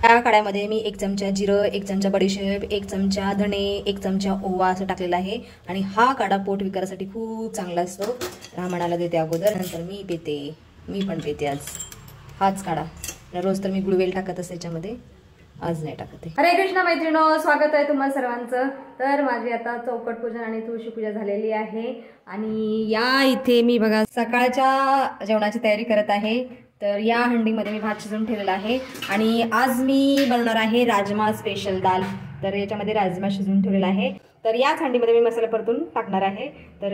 या कढाईमध्ये मी 1 चमचा जिरं, 1 चमचा बडीशेप, 1 चमचा धणे, 1 चमचा ओवा असं टाकलेला आहे. आणि हा काढा पोट विकारासाठी खूप चांगला असतो. रामणाला देते अगोदर, नंतर मी पिते. मी पण पिते आज हाच काढा. रोज तर मी गुळवेल टाकत असते याच्यामध्ये, आज नाही टाकते. हरे कृष्ण मैत्रिणो, स्वागत आहे तुम्हा सर्वांचं. तर माझी आता चौकट पूजन आणि तुळशी पूजा झालेली आहे. आणि या इथे मी बघा सकाळच्या जेवणाची तयारी करत आहे. तर या हंडीमध्ये मी भात शिजवून ठेवलेला आहे. आणि आज मी बनवणार आहे राजमा स्पेशल दाल. तर याच्यामध्ये राजमा शिजवून ठेवलेला आहे. तर याच हंडीमध्ये मी मसाला परतून टाकणार आहे. तर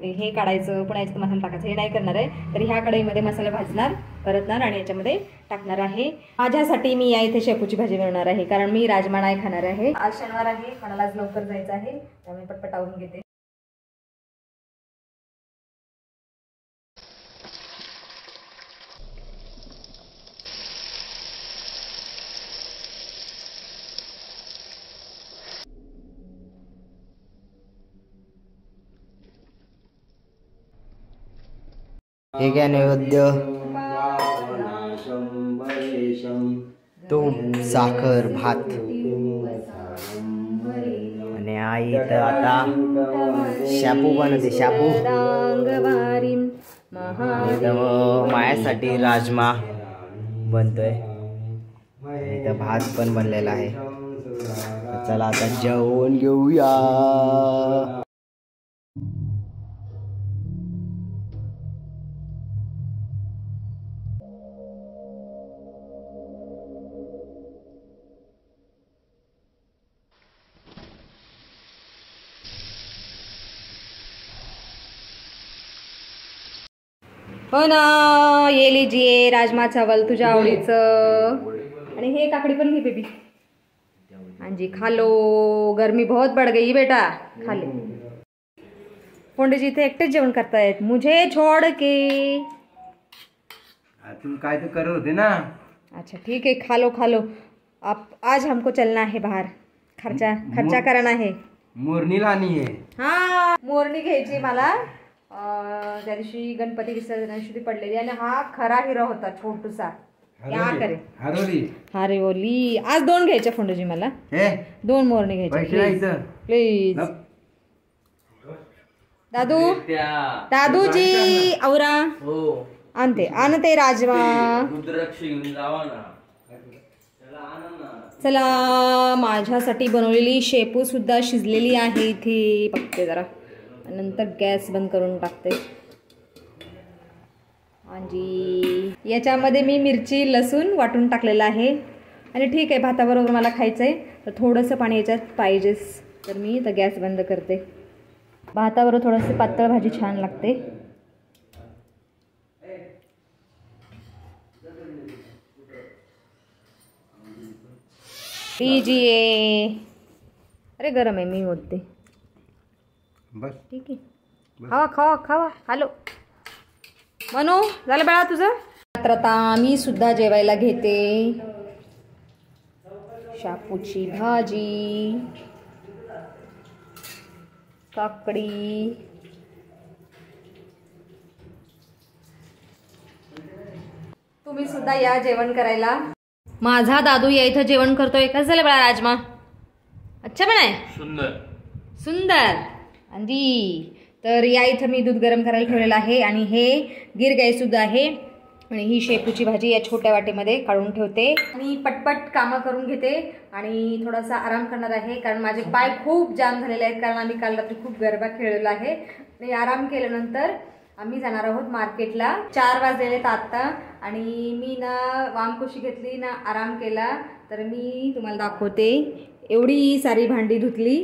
हे काढायचं, पुन्हा याच्यात मसाला टाकायचं, हे नाही करणार आहे. तर ह्या कढईमध्ये मसाला भाजणार, परतणार आणि याच्यामध्ये टाकणार आहे. माझ्यासाठी मी या इथे शेपूची भाजी बनवणार आहे, कारण मी राजमा नाही खाणार आहे. आज शनिवार आहे, कोणाला आज लवकर जायचं आहे, त्यामुळे पटपट आवरून घेते. हे काय नैवेद्य? तूप, साखर, भात. आणि आई तर आता शापू बनवते. शापू माझ्यासाठी राजमा बनतोय. इथं भात पण बनलेला आहे. चला आता जेवण घेऊया. हो ना, ये लीजिए राजमा चावल तुझ्या आवडीचं. आणि हे काकडी पण घे बेबी. हाँ जी, खा लो. गर्मी बहुत बढ़ गई बेटा, खा ले. पंडित जी इथे एकटेच जेवण करतायत, मुझे छोड़ के. तुम काय तो कर होते ना. अच्छा ठीक है, खा लो खा लो. आप आज हमको चलना है बाहर, खर्चा करना है. मोरणी लानी आहे. हा, मोरणी घ्यायची मला. त्या दिवशी गणपती विसर्जनाची पडलेली. आणि हा खरा हिरो होता छोटूसा. क्या करे हरवली. आज 2 घ्यायच्या फोंडूजी मला. 2 मोरणी घ्यायच्या प्लीज. दादूजी औरा आणते राजमा. चला, माझ्यासाठी बनवलेली शेपू सुद्धा शिजलेली आहे इथे. बघते जरा, नंतर गॅस बंद करून टाकते. आणि याच्यामध्ये मी मिरची, लसूण वाटून टाकलेला आहे. आणि ठीक आहे, भाताबरोबर मला खायचं आहे, तर थोडंसं पाणी याच्यात पाहिजेच. तर मी तर गॅस बंद करते. भाताबरोबर थोडंसं पातळ भाजी छान लागते. लीजिए. अरे गरम आहे, मी होते बस. ठीक आहे, खावा. हॅलो मनू, झालं बाळा तुझं? तर आता मी सुद्धा जेवायला घेते. शापूची भाजी, काकडी, तुम्ही सुद्धा या जेवण करायला. माझा दादू या इथं जेवण करतोय. कसं झालं बाळा राजमा? अच्छा बनाय, सुंदर. आणि तर या इथं मी दूध गरम करायला ठेवलेलं आहे. आणि हे गिर गाय सुद्धा आहे. आणि ही शेपूची भाजी या छोट्या वाटीमध्ये काढून ठेवते. आणि पटपट कामं करून घेते आणि थोडासा आराम करणार आहे, कारण माझे पाय खूप जाम झालेले आहेत, कारण आम्ही काल रात्री खूप गरबा खेळलेला आहे. आणि आराम केल्यानंतर आम्ही जाणार आहोत मार्केटला. 4 वाजलेले तर आत्ता. आणि मी ना वामकुशी घेतली ना आराम केला. तर मी तुम्हाला दाखवते. एवढी सारी भांडी धुतली.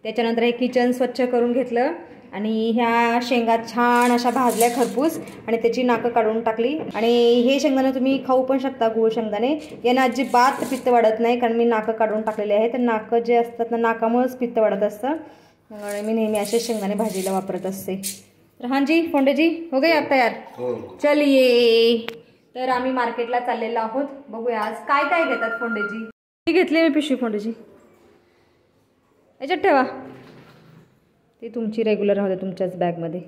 त्याच्यानंतर हे किचन स्वच्छ करून घेतलं. आणि ह्या शेंगा छान अशा भाजल्या खरपूस आणि त्याची नाकं काढून टाकली. आणि हे शेंगदाणे तुम्ही खाऊ पण शकता, गुळ शेंगदाणे. यांना अजिबात पित्त वाढत नाही, कारण मी नाकं काढून टाकलेले आहे. तर नाकं जे असतात ना, नाकामुळेच पित्त वाढत असतं. आणि मी नेहमी असे शेंगदाणे भाजीला वापरत असते. तर हाँ जी फोंडे जी, हो गए आप तयार? चलिए. तर आम्ही मार्केटला चाललेलो आहोत. बघूया आज काय काय घेतात फोंडेजी. ती घेतली मी पिशवी फोंडेजी. याच्यात ठेवा, ती तुमची रेग्युलर राहू दे तुमच्याच बॅगमध्ये.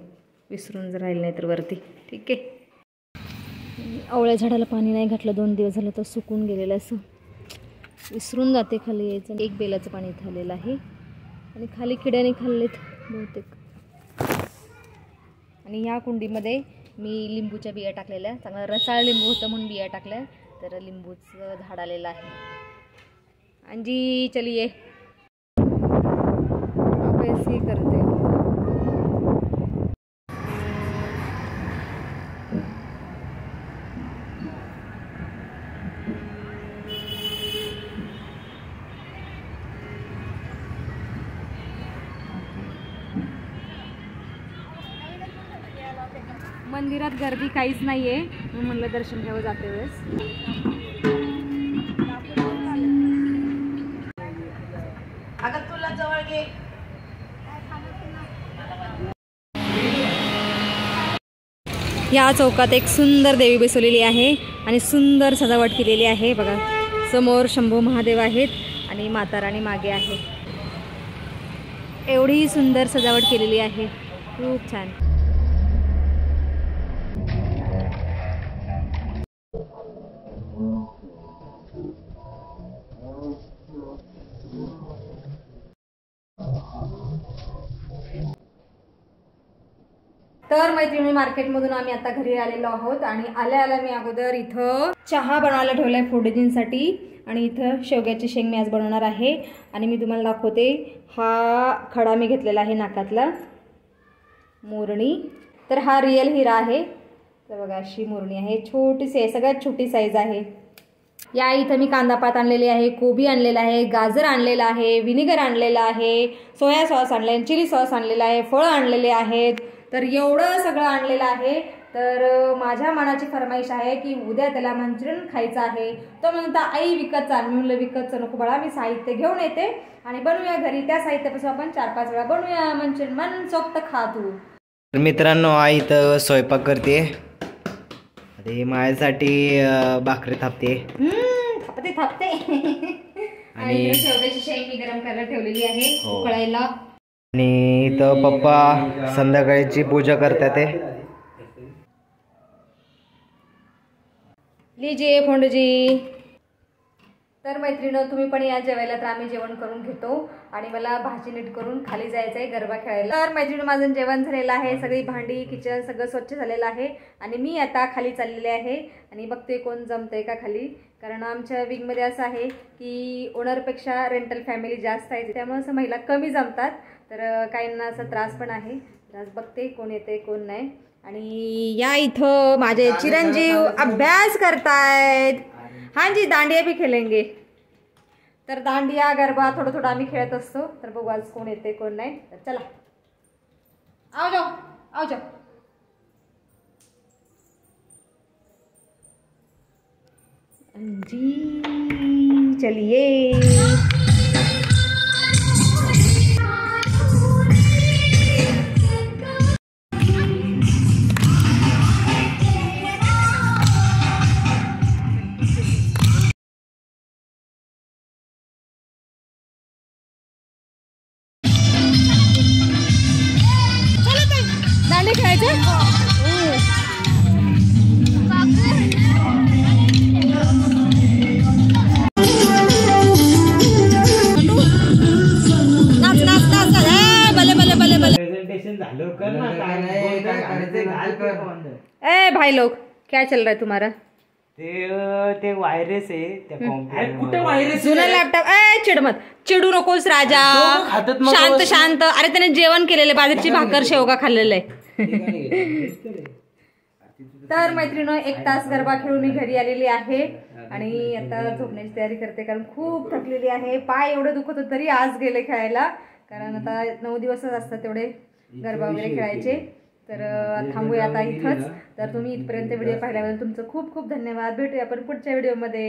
विसरून जर राहिलं नाही तर वरती. ठीक आहे. आवळ्या झाडाला पाणी नाही घातलं 2 दिवस झालं, तर सुकून गेलेलं असं. विसरून जाते खाली यायचं. एक बेलाचं पाणी इथं आलेलं आहे आणि खाली किड्याने खाल्लेत बहुतेक. आणि ह्या कुंडीमध्ये मी लिंबूच्या बिया टाकलेल्या, चांगला रसाळ लिंबू होतं म्हणून बिया टाकल्या, तर लिंबूचं झाड आलेलं आहे. अंजी चलिए आप ऐसे करते. मंदिरात गर्दी काहीच नाही आहे म्हणून म्हणलं दर्शन घ्यावं जाते वेळेस. या चौकात एक सुंदर देवी बसवलेली आहे आणि सुंदर सजावट केलेली आहे बघा. समोर शंभू महादेव आहेत आणि माता राणी मागे आहे. एवढी सुंदर सजावट केलेली आहे, खूप छान. तर मैत्रिणी, मार्केटमधून आम्ही आता घरी आलेलो आहोत आणि आल्या मी अगोदर इथं चहा बनवायला ठेवलाय फोडणीसाठी आणि इथं शेवग्याची शेंग मी आज बनवणार आहे. आणि मी तुम्हाला दाखवते, हा खडा मी घेतलेला आहे नाकातला, मोरणी. तर हा रिअल हिरा आहे. तर बघा अशी मोरणी आहे, छोटीशी आहे, सगळ्यात छोटी साईज आहे. या इथं मी कांदापात आणलेली आहे, कोबी आणलेला आहे, गाजर आणलेला आहे, विनेगर आणलेला आहे, सोया सॉस आणला आहे, चिली सॉस आणलेला आहे, फळं आणलेले आहेत. तर एवढं सगळं आणलेलं आहे. तर माझ्या मनाची फरमाईश आहे की उद्या त्याला मंचुरियन खायचं आहे. तो म्हणता आई विकतचं आण. मी म्हणलं विकतचं नको बाळा, मी साहित्य घेऊन येते आणि बनवूया घरी. त्या साहित्यापासून आपण 4-5 वेळा बनवूया मंचुरियन, मनसोक्त खा तू. मित्रांनो, आई इथं स्वयंपाक करते. ते माझ्यासाठी भाकरी थापते. थापते आणि शेवग्याची शेंग मी गरम करायला ठेवलेली आहे उकळायला. आणि इथं पप्पा संध्याकाळची पूजा करतात. लीजिए फोंडूजी. तर मैत्रिणी, तुम्ही पण या जेवायला. तर आम्ही जेवण करून घेतो आणि मला भाजी नीट करून खाली जायचं आहे गरबा खेळायला. तर मैत्रिणी, माझं जेवण झालेलं आहे, सगळी भांडी किचन सगळं स्वच्छ झालेलं आहे आणि मी आता खाली चाललेले आहे आणि बघते कोण जमतंय का खाली. कारण आमच्या विंगमध्ये असं आहे की ओनरपेक्षा रेंटल फॅमिली जास्त आहे, त्यामुळे असं महिला कमी जमतात. तर काहींना असा त्रास पण आहे. आज बघते कोण येते कोण नाही. आणि या इथं माझे चिरंजीव अभ्यास करतायत. हाँ जी, दांडिया भी खेलेंगे. तर दांडिया गरबा थोडं थोडं आम्ही खेळत असतो. तर बघू आज कोण येते कोण नाही. तर चला, आओ जाओ आओ जाओ. जी चलिए. दांडी खेळायचं. नाच नाच नाच. भले भले भले भले. ए भाई लोग, क्या चल रहा है तुम्हारा? ते वायरस आहे त्या कुठे वायरस? जुना लॅपटॉप. ए चिडमत, चिडू नकोस राजा. शांत शांत. अरे त्याने जेवण केलेलं, बाजरीची भाकर शेवगा खाल्लेलं आहे. तर मैत्रिणींनो, 1 तास गरबा खेळून मी घरी आलेली आहे आणि आता झोपण्याची तयारी करते कारण खूप थकलेली आहे. पाय एवढे दुखत होत तरी आज गेले खेळायला, कारण आता 9 दिवसच असतात तेवढे गरबा वगैरे खेळायचे. तर थांबूया आता इथंच. तर तुम्ही इथपर्यंत व्हिडिओ पाहिल्याबद्दल तुमचं खूप खूप धन्यवाद. भेटूया आपण पुढच्या व्हिडिओमध्ये.